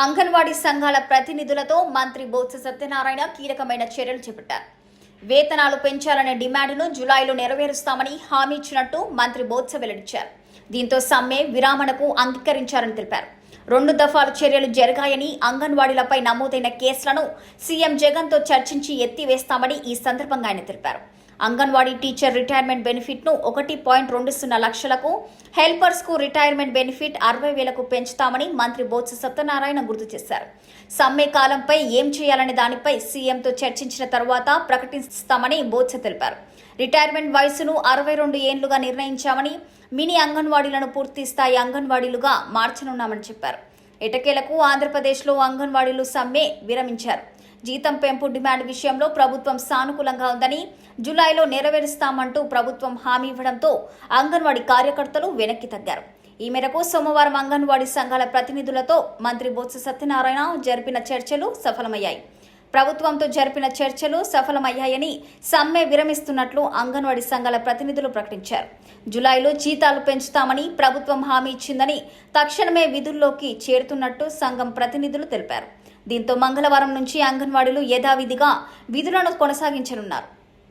అంగన్వాడీ సంఘాల ప్రతినిధులతో మంత్రి బొత్స సత్యనారాయణ కీలకమైన చర్యలు చేపట్టారు. వేతనాలు పెంచాలనే డిమాండ్ను జూలైలో నెరవేరుస్తామని హామీ ఇచ్చినట్టు మంత్రి బొత్స వెల్లడించారు. దీంతో సమ్మె విరామణకు అంగీకరించారని తెలిపారు. 2 దఫాలు చర్యలు జరిగాయని, అంగన్వాడీలపై నమోదైన కేసులను సీఎం జగన్తో చర్చించి ఎత్తివేస్తామని ఈ సందర్భంగా ఆయన తెలిపారు. అంగన్వాడీ టీచర్ రిటైర్మెంట్ బెనిఫిట్ను 1.20 లక్షలకు, హెల్పర్స్కు రిటైర్మెంట్ బెనిఫిట్ 60,000కు పెంచుతామని మంత్రి బొత్స సత్యనారాయణ గుర్తు చేశారు. సమ్మె కాలంపై ఏం చేయాలనే దానిపై సీఎంతో చర్చించిన తర్వాత ప్రకటిస్తామని బొత్స తెలిపారు. రిటైర్మెంట్ వయసును 62 ఏళ్లుగా నిర్ణయించామని, మినీ అంగన్వాడీలను పూర్తి స్థాయి అంగన్వాడీలుగా మార్చనున్నామని చెప్పారు. ఎటకేలకు ఆంధ్రప్రదేశ్లో అంగన్వాడీలు సమ్మె విరమించారు. జీతం పెంపు డిమాండ్ విషయంలో ప్రభుత్వం సానుకూలంగా ఉందని, జూలైలో నెరవేరుస్తామంటూ ప్రభుత్వం హామీ ఇవ్వడంతో అంగన్వాడీ కార్యకర్తలు వెనక్కి తగ్గారు. ఈ మేరకు సోమవారం అంగన్వాడీ సంఘాల ప్రతినిధులతో మంత్రి బొత్స సత్యనారాయణ జరిపిన చర్చలు సఫలమయ్యాయి. ప్రభుత్వంతో జరిపిన చర్చలు సఫలమయ్యాయని, సమ్మె విరమిస్తున్నట్లు అంగన్వాడీ సంఘాల ప్రతినిధులు ప్రకటించారు. జూలైలో జీతాలు పెంచుతామని ప్రభుత్వం హామీ ఇచ్చిందని, తక్షణమే విధుల్లోకి చేరుతున్నట్టు సంఘం ప్రతినిధులు తెలిపారు. దీంతో మంగళవారం నుంచి అంగన్వాడీలు యథావిధిగా విధులను కొనసాగించనున్నారు.